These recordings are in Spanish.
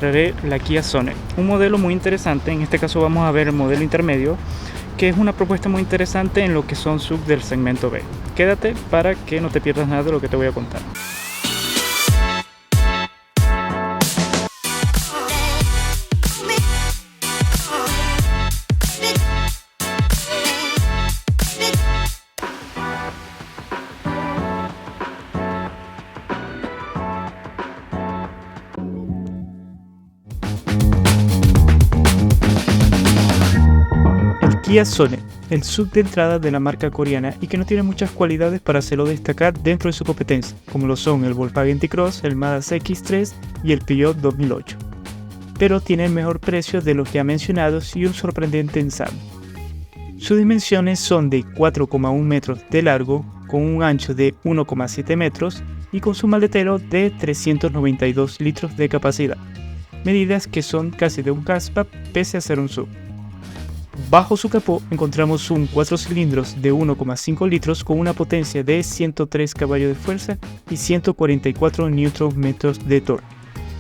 mostraré la Kia Sonet, un modelo muy interesante. En este caso vamos a ver el modelo intermedio, que es una propuesta muy interesante en lo que son SUV del segmento B. Quédate para que no te pierdas nada de lo que te voy a contar. Kia Sonet, el SUV de entrada de la marca coreana y que no tiene muchas cualidades para hacerlo destacar dentro de su competencia, como lo son el Volkswagen T-Cross, el Mazda CX-3 y el Peugeot 2008. Pero tiene el mejor precio de los ya mencionados y un sorprendente ensamble. Sus dimensiones son de 4,1 metros de largo, con un ancho de 1,7 metros y con su maletero de 392 litros de capacidad, medidas que son casi de un hatchback pese a ser un SUV. Bajo su capó encontramos un 4 cilindros de 1,5 litros con una potencia de 103 caballos de fuerza y 144 Nm de torque,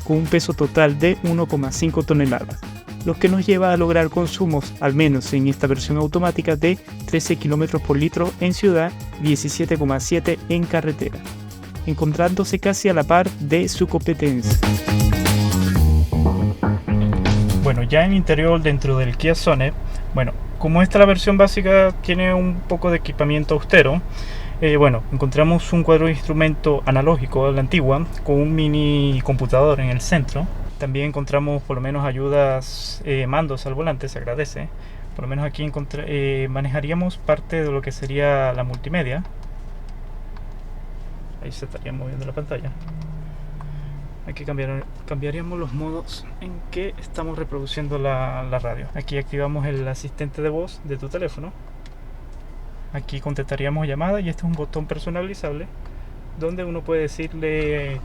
con un peso total de 1,5 toneladas, lo que nos lleva a lograr consumos, al menos en esta versión automática, de 13 km por litro en ciudad, 17,7 en carretera, encontrándose casi a la par de su competencia. Bueno, ya en interior dentro del Kia Sonet, como esta la versión básica tiene un poco de equipamiento austero, encontramos un cuadro de instrumento analógico a la antigua con un mini computador en el centro. También encontramos por lo menos ayudas, mandos al volante, se agradece. Por lo menos aquí manejaríamos parte de lo que sería la multimedia. Ahí se estaría moviendo la pantalla. Aquí cambiaríamos los modos en que estamos reproduciendo la radio. Aquí activamos el asistente de voz de tu teléfono. Aquí contestaríamos llamadas y este es un botón personalizable donde uno puede decirle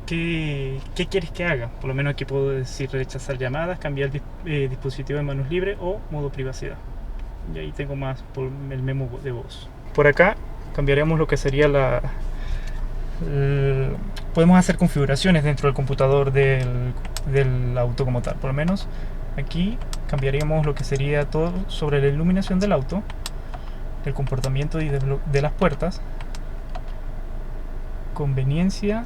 qué quieres que haga. Por lo menos aquí puedo decir rechazar llamadas, cambiar dispositivo en manos libres o modo privacidad. Y ahí tengo más por el memo de voz. Por acá cambiaríamos lo que sería podemos hacer configuraciones dentro del computador del auto como tal. Por lo menos aquí cambiaríamos lo que sería todo sobre la iluminación del auto, el comportamiento de las puertas, conveniencia,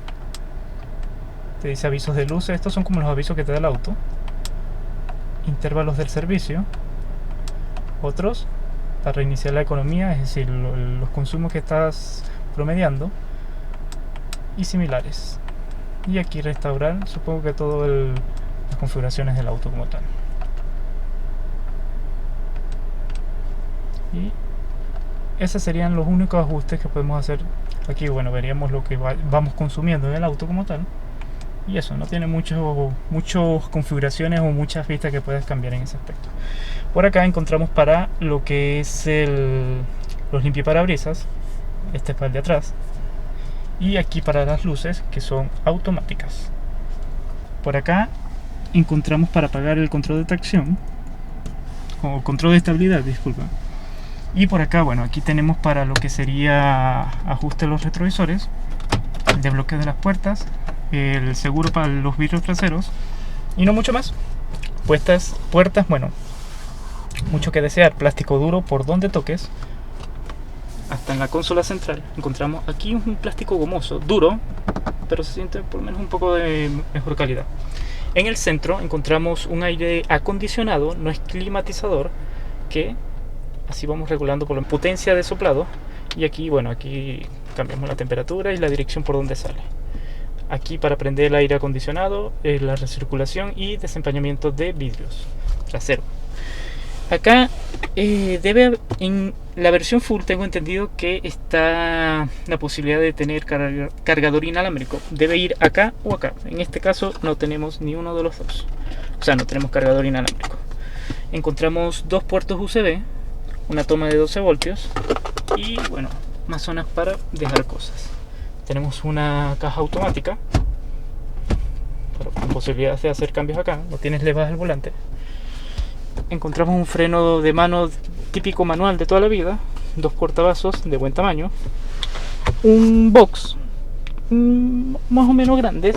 te dice avisos de luces, estos son como los avisos que te da el auto, intervalos del servicio, otros para reiniciar la economía, es decir, los consumos que estás promediando, y similares. Y aquí restaurar, supongo que todas las configuraciones del auto como tal. Y esos serían los únicos ajustes que podemos hacer aquí. Veríamos lo que vamos consumiendo en el auto como tal. Y eso, no tiene muchas configuraciones o muchas vistas que puedes cambiar en ese aspecto. Por acá encontramos para lo que es los limpiaparabrisas. Este es para el de atrás. Y aquí para las luces, que son automáticas. Por acá encontramos para apagar el control de tracción o control de estabilidad, disculpa. Y por acá, aquí tenemos para lo que sería ajuste de los retrovisores, desbloqueo de las puertas, el seguro para los vidrios traseros y no mucho más. Puertas, mucho que desear, plástico duro por donde toques. Hasta en la consola central encontramos aquí un plástico gomoso, duro, pero se siente por lo menos un poco de mejor calidad. En el centro encontramos un aire acondicionado, no es climatizador, que así vamos regulando por la potencia de soplado. Y aquí, aquí cambiamos la temperatura y la dirección por donde sale. Aquí para prender el aire acondicionado, la recirculación y desempañamiento de vidrios trasero. Acá en la versión full tengo entendido que está la posibilidad de tener cargador inalámbrico. Debe ir acá o acá. En este caso no tenemos ni uno de los dos. O sea, no tenemos cargador inalámbrico. Encontramos dos puertos USB, una toma de 12 voltios y más zonas para dejar cosas. Tenemos una caja automática con posibilidad de hacer cambios acá. No tienes levas al volante. Encontramos un freno de mano típico manual de toda la vida, dos portavasos de buen tamaño, un box más o menos grande,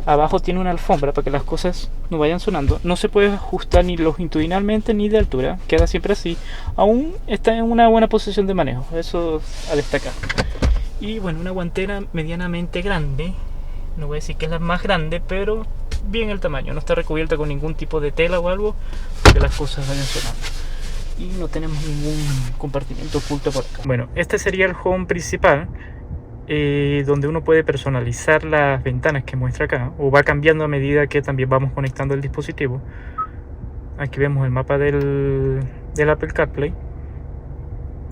Abajo tiene una alfombra para que las cosas no vayan sonando. No se puede ajustar ni longitudinalmente ni de altura. Queda siempre así. Aún está en una buena posición de manejo. Eso a destacar. Y bueno, una guantera medianamente grande. No voy a decir que es la más grande, pero bien el tamaño. No está recubierta con ningún tipo de tela o algo para que las cosas vayan sonando. Y no tenemos ningún compartimiento oculto por acá. Bueno, este sería el home principal. Donde uno puede personalizar las ventanas que muestra acá, o va cambiando a medida que también vamos conectando el dispositivo. Aquí vemos el mapa del Apple CarPlay.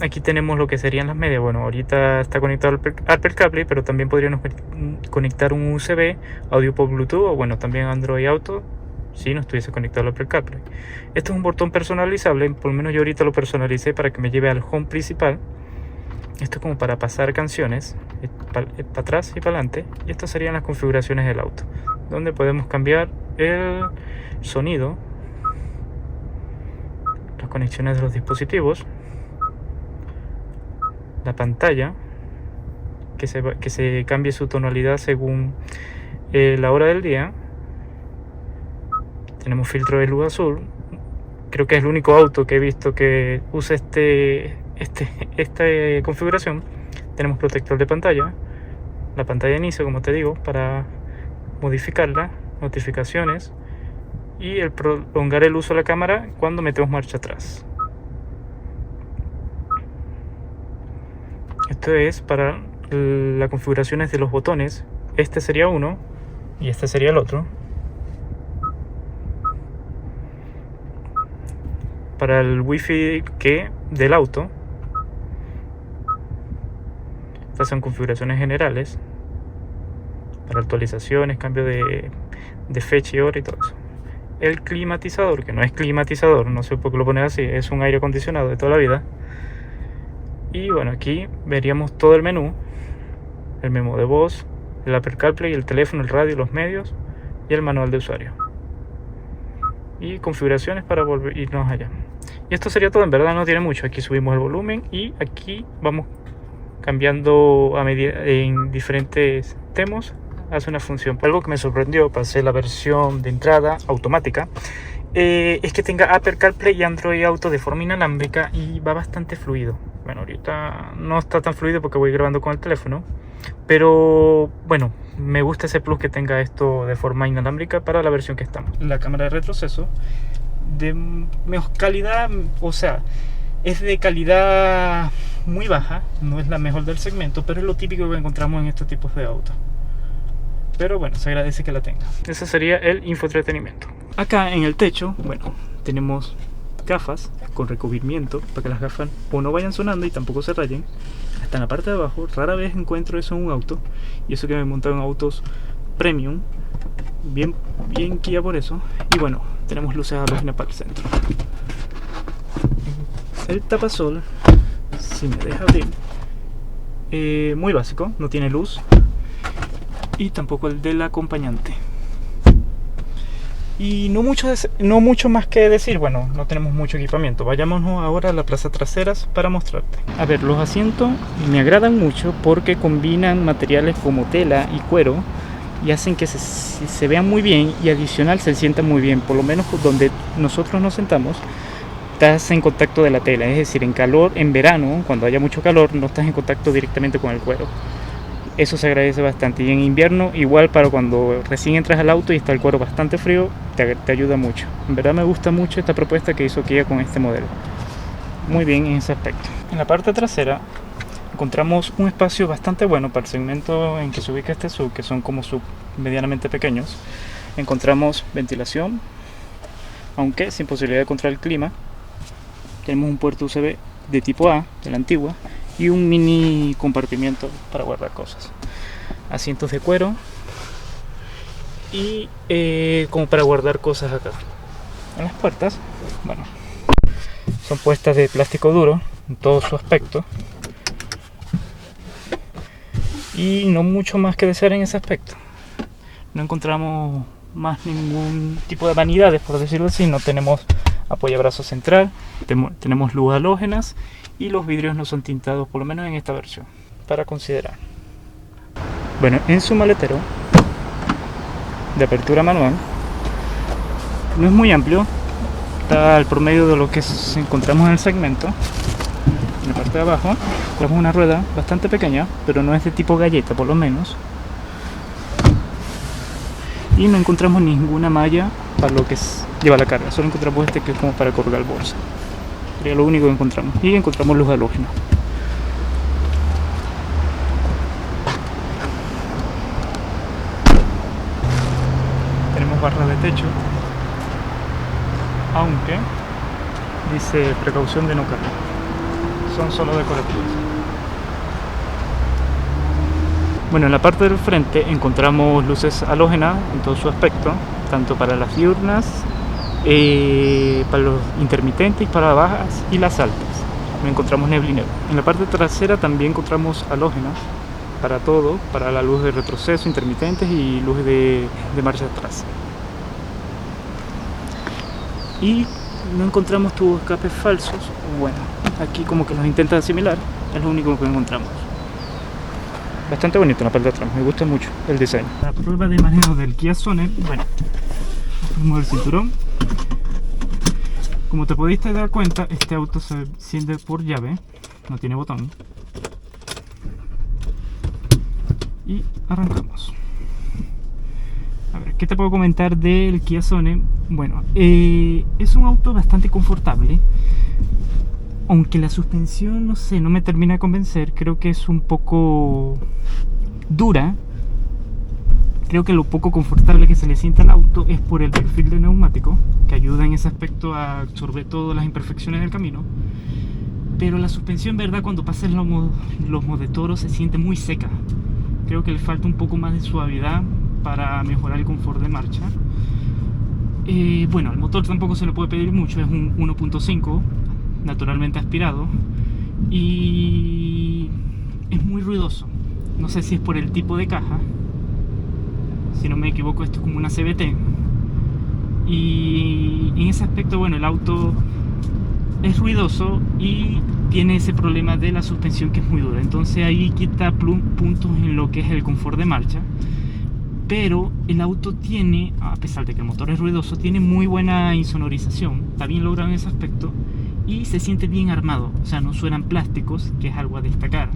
Aquí tenemos lo que serían las medias. Bueno, ahorita está conectado al Apple CarPlay, pero también podríamos conectar un USB, audio por Bluetooth, o bueno, también Android Auto, si no estuviese conectado al Apple CarPlay. Esto es un botón personalizable, por lo menos yo ahorita lo personalicé para que me lleve al home principal. Esto es como para pasar canciones, para atrás y para adelante. Y estas serían las configuraciones del auto, donde podemos cambiar el sonido, las conexiones de los dispositivos, la pantalla, que se cambie su tonalidad según la hora del día. Tenemos filtro de luz azul. Creo que es el único auto que he visto que usa esta configuración. Tenemos protector de pantalla, la pantalla de inicio, como te digo, para modificarla, notificaciones y el prolongar el uso de la cámara cuando metemos marcha atrás. Esto es para las configuraciones de los botones. Este sería uno y este sería el otro. Para el wifi del auto. Estas son configuraciones generales para actualizaciones, cambio de fecha y hora y todo eso. El climatizador, que no es climatizador, no sé por qué lo pones así, es un aire acondicionado de toda la vida. Y bueno, aquí veríamos todo el menú de voz, el Apple CarPlay, el teléfono, el radio, los medios y el manual de usuario. Y configuraciones para irnos allá. Y esto sería todo, en verdad no tiene mucho. Aquí subimos el volumen y aquí vamos cambiando a medida en diferentes temas. Hace una función. Algo que me sorprendió, pasé la versión de entrada automática, es que tenga Apple CarPlay y Android Auto de forma inalámbrica y va bastante fluido. Bueno, ahorita no está tan fluido porque voy grabando con el teléfono, pero bueno, me gusta ese plus que tenga esto de forma inalámbrica para la versión que estamos. La cámara de retroceso de mejor calidad, o sea, es de calidad muy baja, no es la mejor del segmento, pero es lo típico que encontramos en estos tipos de autos. Pero bueno, se agradece que la tenga. Ese sería el infoentretenimiento. Acá en el techo, bueno, tenemos gafas con recubrimiento para que las gafas o no vayan sonando y tampoco se rayen. Hasta en la parte de abajo, rara vez encuentro eso en un auto, y eso que me he montado en autos premium, bien Kia por eso. Y bueno, tenemos luces halógenas para el centro. El tapasol, si me deja abrir, muy básico, no tiene luz, y tampoco el del acompañante. Y no mucho más que decir. Bueno, no tenemos mucho equipamiento. Vayámonos ahora a la plaza traseras para mostrarte. A ver, los asientos me agradan mucho porque combinan materiales como tela y cuero y hacen que se vean muy bien, y adicional se sientan muy bien. Por lo menos donde nosotros nos sentamos, estás en contacto de la tela, es decir, en verano, cuando haya mucho calor, no estás en contacto directamente con el cuero. Eso se agradece bastante. Y en invierno, igual, para cuando recién entras al auto y está el cuero bastante frío, te ayuda mucho. En verdad me gusta mucho esta propuesta que hizo Kia con este modelo. Muy bien en ese aspecto. En la parte trasera encontramos un espacio bastante bueno para el segmento en que se ubica este SUV, que son como SUV medianamente pequeños. Encontramos ventilación, aunque sin posibilidad de controlar el clima. Tenemos un puerto USB de tipo A, de la antigua, y un mini compartimiento para guardar cosas. Asientos de cuero y como para guardar cosas acá. En las puertas, bueno, son puestas de plástico duro en todo su aspecto, y no mucho más que desear en ese aspecto. No encontramos más ningún tipo de vanidades, por decirlo así. No tenemos apoyabrazo central, tenemos luz halógenas y los vidrios no son tintados, por lo menos en esta versión, para considerar. Bueno, en su maletero de apertura manual. No es muy amplio, está al promedio de lo que encontramos en el segmento. En la parte de abajo tenemos una rueda bastante pequeña, pero no es de tipo galleta por lo menos. Y no encontramos ninguna malla para lo que lleva la carga, solo encontramos este que es como para colgar bolsa. Sería lo único que encontramos. Y encontramos luz halógena. Tenemos barra de techo, aunque dice precaución de no caer, son solo decorativos. Bueno, en la parte del frente encontramos luces halógenas en todo su aspecto, tanto para las diurnas, para los intermitentes, para las bajas y las altas. No encontramos neblinero. En la parte trasera también encontramos halógenas para todo, para la luz de retroceso, intermitentes y luz de marcha atrás. Y no encontramos tubos de escape falsos. Bueno, aquí como que los intenta asimilar, es lo único que encontramos. Bastante bonito en la parte de atrás, me gusta mucho el diseño. La prueba de manejo del Kia Sonet, bueno, ponemos el cinturón. Como te pudiste dar cuenta, este auto se enciende por llave, no tiene botón. Y arrancamos. A ver, ¿qué te puedo comentar del Kia Sonet? Bueno, es un auto bastante confortable, aunque la suspensión, no sé, no me termina de convencer. Creo que es un poco dura. Creo que lo poco confortable que se le siente al auto es por el perfil de neumático, que ayuda en ese aspecto a absorber todas las imperfecciones del camino. Pero la suspensión, verdad, cuando pases los Modetoros se siente muy seca. Creo que le falta un poco más de suavidad para mejorar el confort de marcha. Bueno, al motor tampoco se le puede pedir mucho, es un 1.5 naturalmente aspirado y es muy ruidoso. No sé si es por el tipo de caja, si no me equivoco esto es como una CVT, y en ese aspecto, bueno, el auto es ruidoso y tiene ese problema de la suspensión que es muy dura, entonces ahí quita puntos en lo que es el confort de marcha. Pero el auto tiene, a pesar de que el motor es ruidoso, tiene muy buena insonorización, está bien logrado en ese aspecto y se siente bien armado, o sea, no suenan plásticos, que es algo a destacar.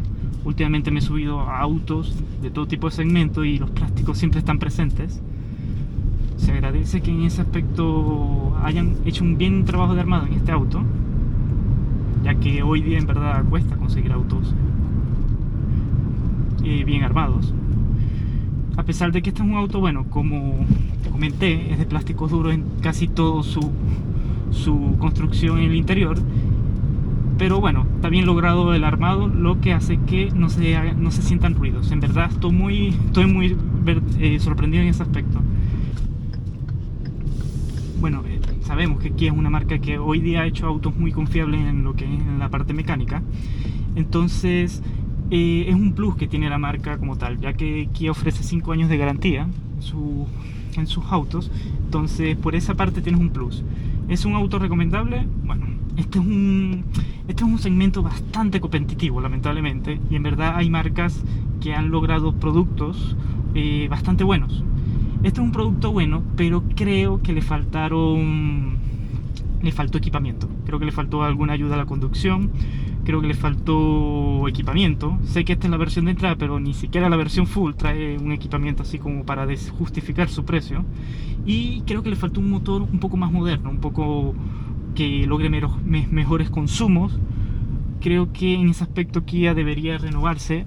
Últimamente me he subido a autos de todo tipo de segmento y los plásticos siempre están presentes. Se agradece que en ese aspecto hayan hecho un bien trabajo de armado en este auto, ya que hoy día en verdad cuesta conseguir autos bien armados. A pesar de que este es un auto, bueno, como te comenté, es de plástico duro en casi todo su construcción en el interior, pero bueno, está bien logrado el armado, lo que hace que no se sientan ruidos. En verdad estoy muy sorprendido en ese aspecto. Bueno, sabemos que Kia es una marca que hoy día ha hecho autos muy confiables en lo que es en la parte mecánica, entonces es un plus que tiene la marca como tal, ya que Kia ofrece 5 años de garantía en sus autos, entonces por esa parte tienes un plus. ¿Es un auto recomendable? Bueno, este es un segmento bastante competitivo, lamentablemente, y en verdad hay marcas que han logrado productos bastante buenos. Este es un producto bueno, pero creo que le faltó equipamiento. Creo que le faltó alguna ayuda a la conducción, creo que le faltó equipamiento. Sé que esta es la versión de entrada, pero ni siquiera la versión full trae un equipamiento así como para justificar su precio. Y creo que le faltó un motor un poco más moderno, un poco que logre mejores consumos. Creo que en ese aspecto Kia debería renovarse.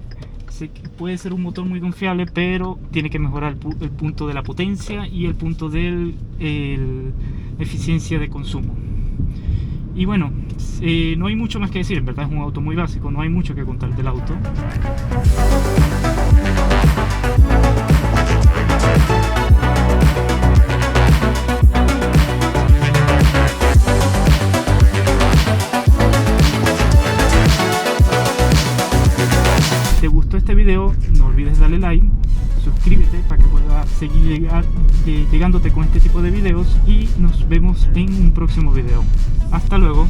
Sé que puede ser un motor muy confiable, pero tiene que mejorar el punto de la potencia y el punto de la eficiencia de consumo. Y bueno, no hay mucho más que decir, en verdad es un auto muy básico, no hay mucho que contar del auto. Si te gustó este video, no olvides darle like, suscríbete para que puedas seguir llegándote con este tipo de videos y nos vemos en un próximo video. Hasta luego.